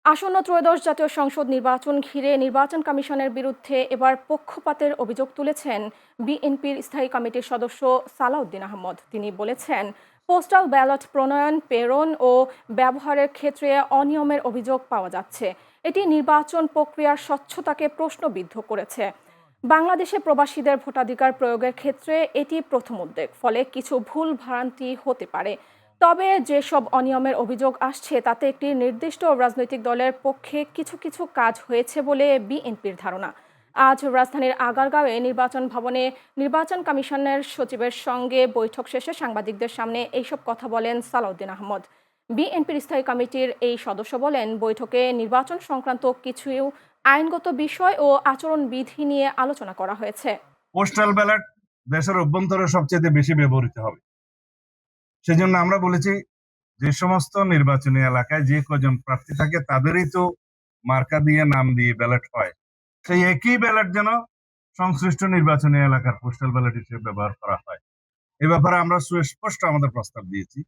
আসন্ন ত্রয়োদশ জাতীয় সংসদ নির্বাচন ঘিরে নির্বাচন কমিশনের বিরুদ্ধে এবার পক্ষপাতের অভিযোগ তুলেছেন বিএনপির স্থায়ী কমিটির সদস্য সালাউদ্দিন আহমদ। তিনি বলেছেন, পোস্টাল ব্যালট প্রণয়ন, প্রেরণ ও ব্যবহারের ক্ষেত্রে অনিয়মের অভিযোগ পাওয়া যাচ্ছে। এটি নির্বাচন প্রক্রিয়ার স্বচ্ছতাকে প্রশ্নবিদ্ধ করেছে। বাংলাদেশে প্রবাসীদের ভোটাধিকার প্রয়োগের ক্ষেত্রে এটি প্রথম উদ্যোগ, ফলে কিছু ভুল ভ্রান্তি হতে পারে। তবে যেসব অনিয়মের অভিযোগ আসছে তাতে একটি নির্দিষ্ট রাজনৈতিক দলের পক্ষে কিছু কিছু কাজ হয়েছে বলে বিএনপির ধারণা। আজ রাজধানীর আগারগাঁওয়ে নির্বাচন ভবনে নির্বাচন কমিশনের সচিবের সঙ্গে বৈঠক শেষে সাংবাদিকদের সামনে এইসব কথা বলেন সালাউদ্দিন আহমদ। বিএনপির স্থায়ী কমিটির এই সদস্য বলেন, বৈঠকে নির্বাচন সংক্রান্ত কিছু আইনগত বিষয় ও আচরণবিধি নিয়ে আলোচনা করা হয়েছে। পোস্টাল ব্যালট দেশের অভ্যন্তরে সবচেয়ে বেশি ব্যবহৃত হবে। সেজন্য আমরা বলেছি, যে সমস্ত নির্বাচনী এলাকায় যে কজন প্রার্থী থাকে তাদেরই তো মার্কা দিয়ে নাম দিয়ে ব্যালট হয়, সেই একই ব্যালট যেন সংশ্লিষ্ট নির্বাচনী এলাকার পোস্টাল ব্যালট হিসেবে ব্যবহার করা হয়। এ ব্যাপারে আমরা সুস্পষ্ট আমাদের প্রস্তাব দিয়েছি।